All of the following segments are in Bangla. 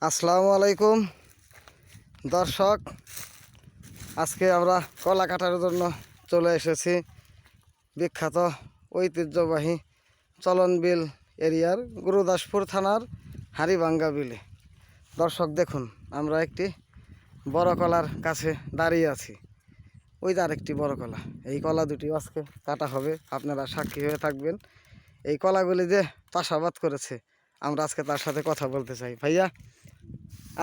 আসসালামু আলাইকুম দর্শক, আজকে আমরা কলা কাটার জন্য চলে এসেছি বিখ্যাত ঐতিহ্যবাহী চলনবিল এরিয়ার গুরুদাসপুর থানার হাড়িভাঙ্গা বিলে। দর্শক দেখুন, আমরা একটি বড় কলার কাছে দাঁড়িয়ে আছি। ওই যে আরেকটি বড় কলা, এই কলা দুটি আজকে কাটা হবে, আপনারা সাক্ষী হয়ে থাকবেন। এই কলাগুলি যে চাষাবাদ করেছে, আমরা আজকে তার সাথে কথা বলতে চাই। ভাইয়া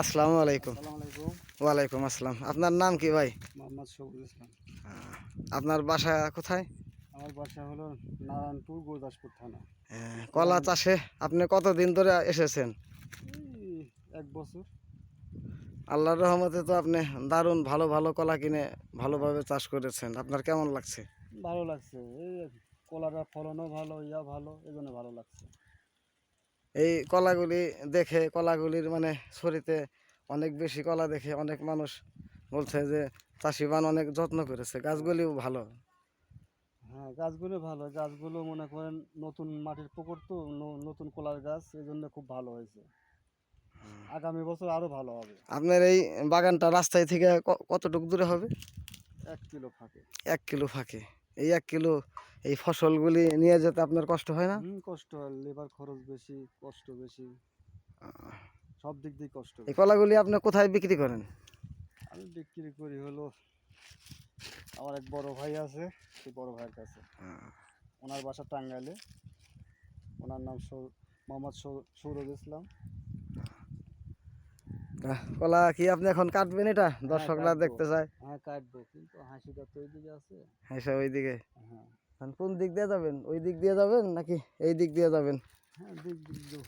আসসালামু আলাইকুম। ওয়ালাইকুম আসসালাম। আপনার নাম কি ভাই? মোহাম্মদ শফিকুল ইসলাম। আপনার বাসা কোথায়? আমার বাসা হলো নারায়ণপুর, গুরুদাসপুর থানা। কলা চাষে আপনি কতদিন ধরে এসেছেন? এই 1 বছর। আল্লাহর রহমতে তো আপনি দারুণ ভালো ভালো কলা কিনে ভালোভাবে চাষ করেছেন। আপনার কেমন লাগছে? ভালো লাগছে, এই কলাটার ফলনও ভালো, ভালো, এই জন্য ভালো লাগছে। এই কলাগুলি দেখে, কলাগুলির মানে ছড়িতে অনেক বেশি কলা দেখে অনেক মানুষ বলছে যে চাষিবান অনেক যত্ন করেছে, গাছগুলিও ভালো। হ্যাঁ, গাছগুলো ভালো, গাছগুলো মনে করেন নতুন মাটির পুকুর তো, নতুন কলার গাছ, এই জন্য খুব ভালো হয়েছে। আগামী বছর আরো ভালো হবে। আপনার এই বাগানটা রাস্তায় থেকে কতটুকু দূরে হবে? 1 কিলো ফাঁকে। 1 কিলো ফাঁকে। এই 1 কিলো এই ফসলগুলি নিয়ে যেতে আপনার কষ্ট হয় না? কষ্ট হয়, লেবার খরচ বেশি, কষ্ট বেশি, সব দিক দিয়ে কষ্ট এই বেশি। কলাগুলি আপনি কোথায় বিক্রি করেন? আমি বিক্রি করি হলো আমার এক বড় ভাই আছে, সেই বড় ভাইয়ের কাছে। ওনার বাসা টাঙ্গাইলে। ওনার নাম মোহাম্মদ সৌরভ ইসলাম। কলা কি আপনি এখন কাটবেন? এটা হ্যাঁ, দর্শকরা কাটবো। দেখতে চায়। হ্যাঁ, কাটবো, কিন্তু হাসিটা তো ওইদিকে আছে। হ্যাঁ, সে ওইদিকে। হ্যাঁ। কোন দিক দিয়ে যাবেন? ওই দিক দিয়ে যাবেন নাকি এই দিক দিয়ে যাবেন? হ্যাঁ, দিক দিক দো।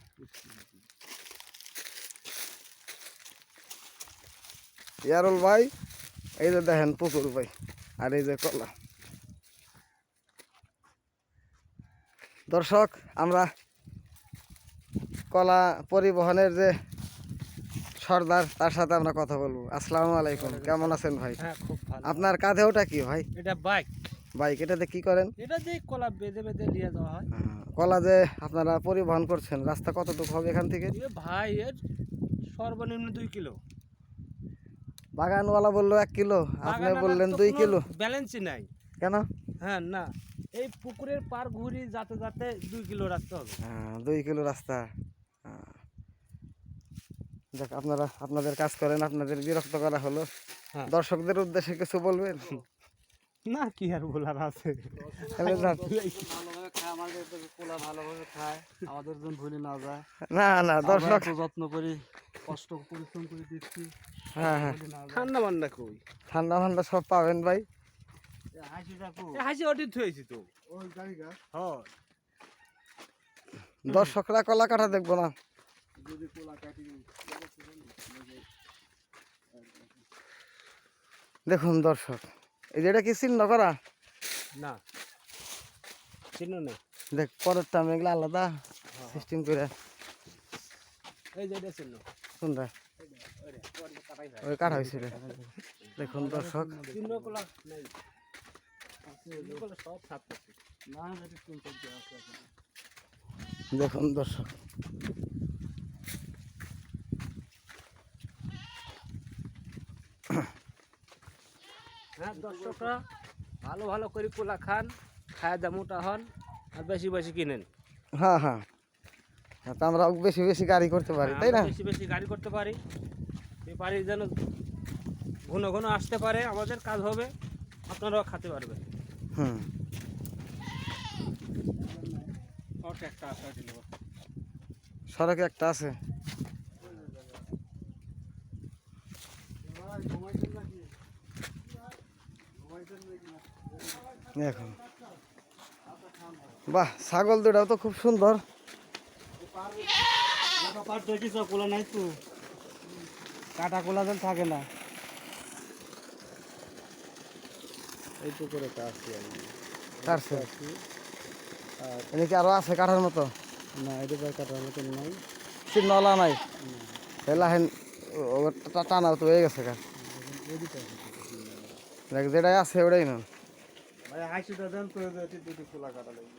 ইয়ারুল ভাই, এই যে দেখেন পুকুর ভাই, আর এই যে কলা। দর্শক, আমরা কলা পরিবহনের যে সর্দার, তার সাথে আমরা কথা বলবো। আসসালামু আলাইকুম, কেমন আছেন ভাই? হ্যাঁ, খুব ভালো। আপনার কাঁধে ওটা কি ভাই? এটা বাইক। বাইক, এটাতে কি করেন? এটা দিয়ে কলা বেঁধে বেঁধে নিয়ে যাওয়া হয়। কলা যে আপনারা পরিবহন করছেন, রাস্তা কতটুকু হবে এখান থেকে? ভাই, এর সর্বনিম্ন 2 কিলো। বাগানওয়ালা বললো 1 কিলো, আপনি বললেন 2 কিলো। ব্যালেন্সই নাই। কেন? হ্যাঁ, না, এই পুকুরের পার ঘুরি যাতে যাতে 2 কিলো রাস্তা হবে। 2 কিলো রাস্তা। দেখ, আপনারা আপনাদের কাজ করেন, আপনাদের বিরক্ত করা হলো। হ্যাঁ। দর্শকদের উদ্দেশ্যে কিছু বলবেন? না, কি আর বলার আছে। তাহলে যান। ভালোভাবে খায়, আমাদের তো কোলা ভালোভাবে খায়, আমাদের জন্য ভুলে না যায়। না না, আমরা দর্শক। এত যত্ন করি, কষ্ট পরিশ্রম করে দিচ্ছি। হ্যাঁ হ্যাঁ, ঠান্ডা মান্ডা কই? ঠান্ডা ঠান্ডা সব পাবেন ভাই। হাসি অডিট হয়েছি তো ওই গাড়িটা। হ্যাঁ, দর্শকরা কলা কাটা দেখবো না? যদি কোলা কাটি। দেখুন দর্শক, এই যে এটা কি চিহ্ন করা? না, চিহ্ন নেই। দেখ, পরেরটা আমি এগুলো আলাদা সিস্টেম করে। এই যে এটা চিহ্ন। শুনরা ওই কাটা হয়েছিল। দেখুন দর্শক, চিহ্ন কোলা নেই। সব সাত না, এটা চিহ্ন আছে। দেখুন দর্শক, হ্যাঁ, দর্শকরা ভালো ভালো করে কোলা খান, খায় দা মোটা হন, আর বেশি বেশি কিনেন। হ্যাঁ হ্যাঁ, তা আমরা বেশি বেশি গাড়ি করতে পারি, তাই না? বেশি বেশি গাড়ি করতে পারি, ব্যাপারী যেন ঘন ঘন আসতে পারে, আমাদের কাজ হবে, আপনারাও খেতে পারবেন। হুম, সড়কে একটা আছে। এখন বাহ, ছাগল দুটাও তো খুব সুন্দর। কোলা নাই তো, কাটা কোলা যেন থাকে না। এই তো করে কাটছি আমি। কাটছে? এদিকে আরো আছে কাটার মতো? না, এটা কাটার মতন নাই। চিহ্নওয়ালা নাই? লাহেন টানা তো হয়ে গেছে। দেখ, যেটাই আছে ওটাই না। ভাই, হাসিটা দেন তো, দুটি কোলা কাটা লাগবে।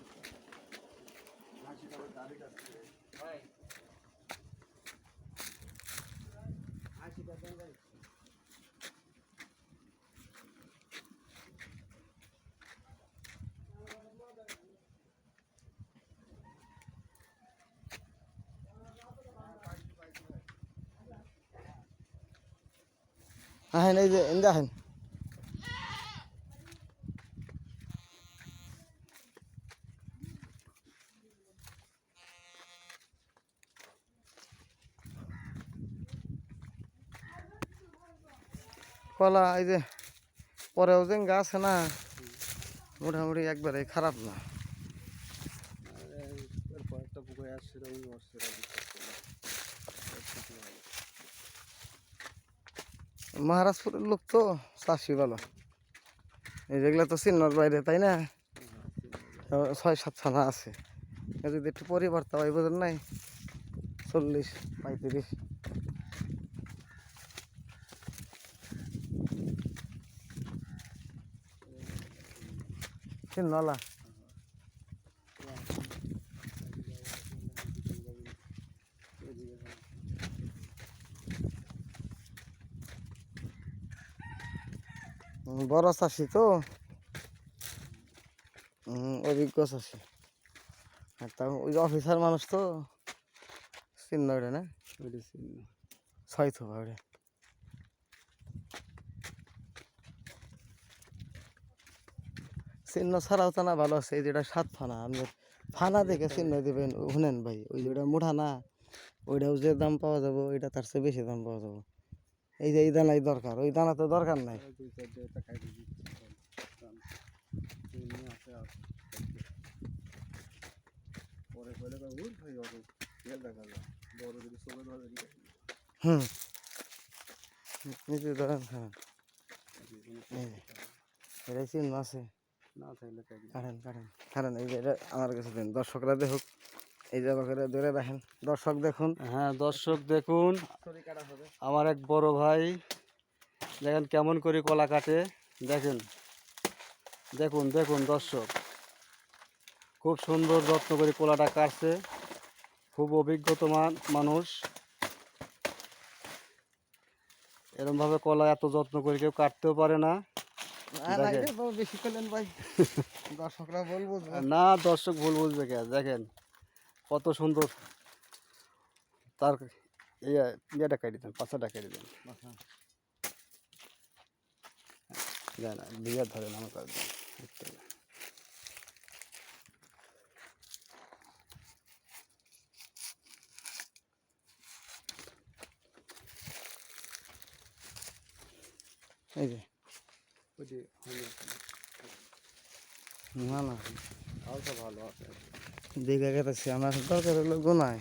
আহেন এই যে এনে আহেন। কলা এই যে পরেও যে গাছ আছে না মোটামুটি একবারে খারাপ না। এরপর একটা পুকুরে আসছিল ওই আসছিল মহারাজপুরের লোক তো চাষি ভালো, এই যেগুলো তো চিন্নর বাইরে তাই না? 6-7 ছানা আছে, এ যদি একটু পরিবর্তন হয় বোঝেন নাই 40-35 চিন্নলা। বড় চাষি তো, অভিজ্ঞ চাষি। আর তাও ওই যে অফিসার মানুষ তো চিহ্ন ওটা না, ওইটা ছিল। 6 থোপা ওটা। চিহ্ন ছাড়াও তো না ভালো আছে, এই যেটা 7 ফানা আপনি ফানা দেখে চিহ্ন দিবেন। শুনেন ভাই, ওই যেটা মুঠা না ওইটাও যে দাম পাওয়া যাবো ওইটা তার চেয়ে বেশি দাম পাওয়া যাবো। এই যে এই দানাই দরকার, ওই দানা তো দরকার নাই। দুই চার টাকা খাই দিচ্ছি আছে আর পরে পরে উঠ ভাই অত তেল দেখা যায় বড় যদি চলে ধরে হুম, নিচে ধরেন। হ্যাঁ, এই যে এটাই চিহ্ন আছে। না থাকলে খাই কারেন কারেন কারেন, এই যে এটা আমার কাছে দেন, দর্শকরা দেখুক। এই যে করে ধরে রাখেন, দর্শক দেখুন। হ্যাঁ দর্শক দেখুন, আমার এক বড় ভাই দেখেন কেমন করে কলা কাটে। দেখেন দেখুন দেখুন দর্শক, খুব সুন্দর যত্ন করে কলাটা কাটছে, খুব অভিজ্ঞতামান মানুষ। এরমভাবে কলা এত যত্ন করে কেউ কাটতেও পারে না। দেখেন। এটা তো বেশি করলেন ভাই, দর্শকরা বলবো যে। না দর্শক ভুল বুঝবে কে, দেখেন কত সুন্দর তার ইয়েটা কেটে দেন, পাশাটা কেটে দেন। জান বিয়ার ধরেন আমার কাছে এই যে না না হালকা ভালো আছে। দেখে গেছে আমার দরকার হলো গুনায়,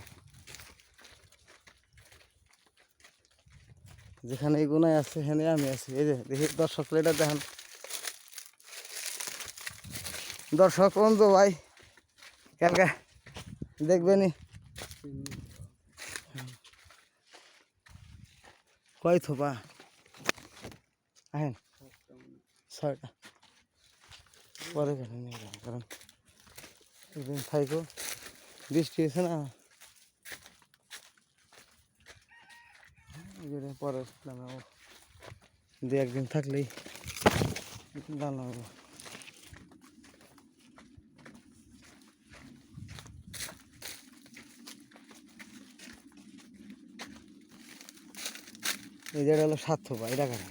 যেখানে এই গুনায় আছে সেখানে আমি আছি। এই যে দেখি দর্শক এটা দেখেন, দর্শক বন্ধু ভাই কালকে দেখবেনি কয় থোপা আহেন 6টা পরে কেন নিয়ে যাবো, কারণ একদিন থাইকো বৃষ্টি হয়েছে না, পরে দু একদিন থাকলেই ভালো হবে। এই যেটা হলো 7 থোপা, এটা কেন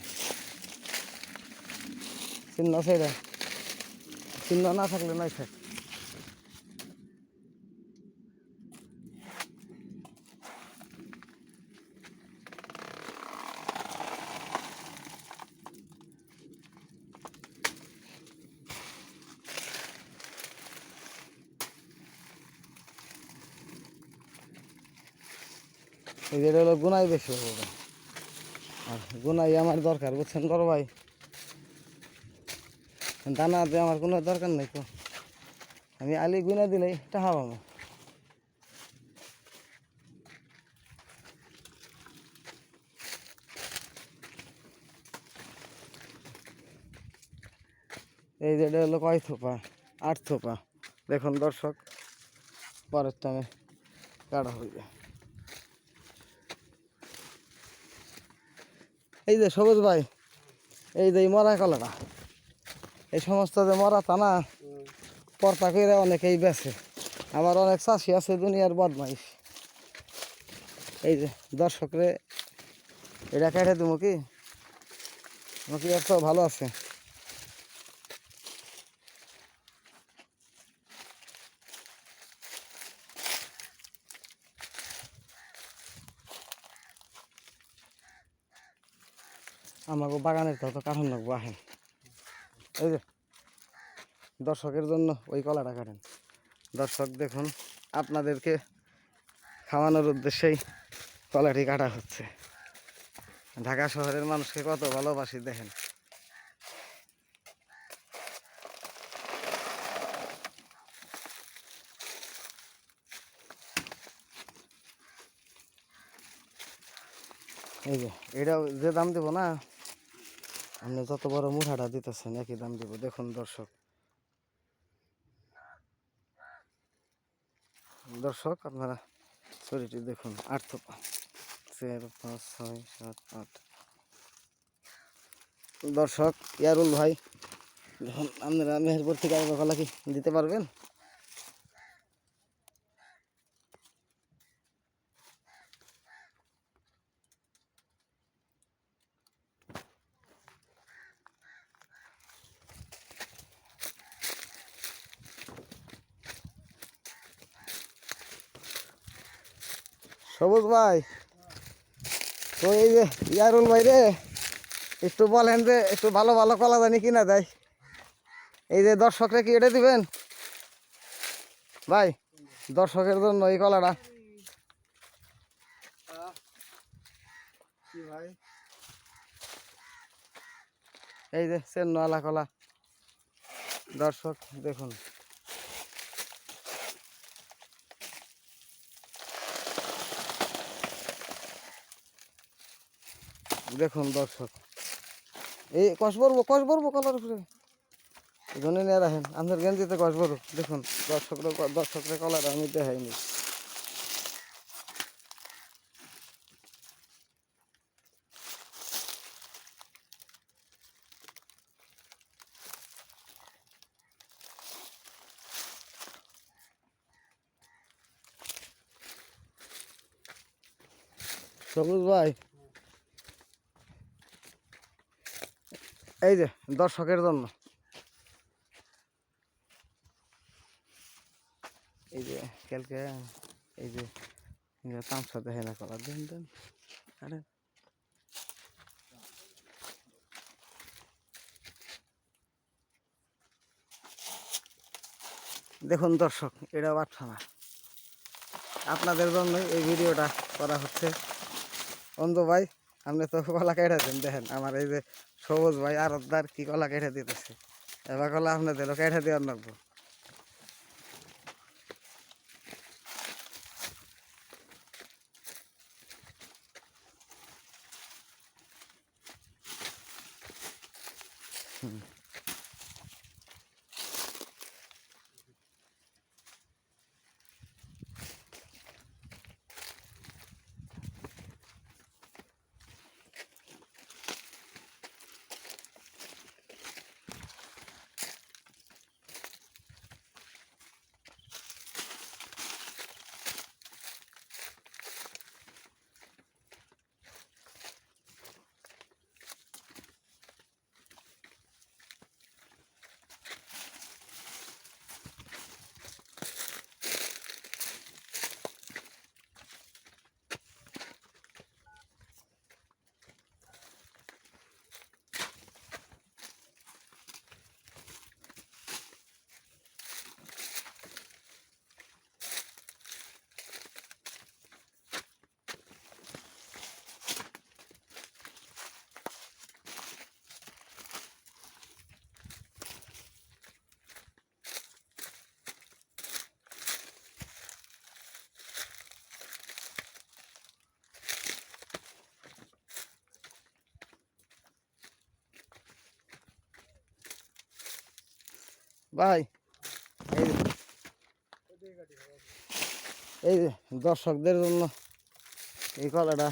চিহ্ন আছে? এটা চিহ্ন না থাকলে নাই থাক। এই যেটা হলো গুনাই বেশি হবে, আর গুনাই আমার দরকার বুঝছেন বড় ভাই, দানা দিয়ে আমার কোনো দরকার নেই তো, আমি আলি গুনা দিলেই টাকা পাবো। এই যেটা হলো কয় থোপা, 8 থোপা। দেখুন দর্শক, পরের টাইমে কাটা হইবে। এই যে সবুজ ভাই, এই যে মরা কলাটা, এই সমস্ত যে মরা তা না পর্তা করে অনেকেই বেছে, আমার অনেক চাষি আছে দুনিয়ার বদমাইশ। এই যে দর্শকরে এটা কেটে দেবো কি, নাকি তো ভালো আছে। আমাকে বাগানের তো কারণ লাগবো আহেন। এই যে দর্শকের জন্য ওই কলাটা কাটেন। দর্শক দেখুন, আপনাদেরকে খাওয়ানোর উদ্দেশ্যেই কলাটি কাটা হচ্ছে। ঢাকা শহরের মানুষকে কত ভালোবাসি দেখেন। এই যে এটা যে দাম দেবো না, আপনি যত বড় মুঠাটা দিতেছেন একই দাম দেবো। দেখুন দর্শক, দর্শক আপনারা ছড়িটি দেখুন। 8 তো 4 5 6 7 8। দর্শক ইয়ারুল ভাই, যখন আপনারা মেহেরপুর থেকে আগে কলা কি দিতে পারবেন? সবুজ ভাই, তো এই যে ইয়ারুল ভাই রে, একটু বলেন যে একটু ভালো ভালো কলা জানি কিনা দেয়। এই যে দর্শকরা কি এটা দিবেন ভাই? দর্শকের জন্য এই কলাটা। কি ভাই? এই যে চেন্নওয়ালা কলা। দর্শক দেখুন, দেখুন দর্শক, এই কষ বলবো কলার উপরে এই জন্য নিয়ে রাখেন। আপনার গেঞ্জিতে কষ বড় দেখুন। দর্শকরা কলাটা আমি দেখাইনি। সবুজ ভাই, এই যে দর্শকের জন্য, এই যে কালকে এই যে তামসা দেখে না কলা দেন দেন। আরে দেখুন দর্শক, এটা বাটখানা। আপনাদের জন্য এই ভিডিওটা করা হচ্ছে। অন্ধু ভাই, আপনি তো কলা কেটে দেন। দেখেন আমার এই যে সবুজ ভাই আরতদার কি কলা কেটে দিতেছে। এবার কলা আপনাদের কেটে দেওয়ার লাগবো। ভাই এই যে এই যে দর্শকদের জন্য এই কলাটা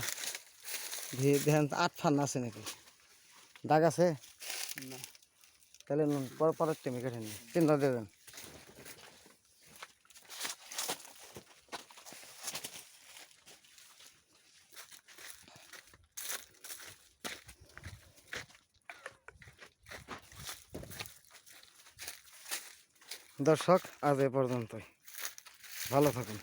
দেখেন। 8 ফান আছে নাকি? দাগ আছে? না। তাহলে পরের টেমে কেটে নিন, চিন্তা দেবেন। দর্শক আজ এ পর্যন্তই, ভালো থাকুন।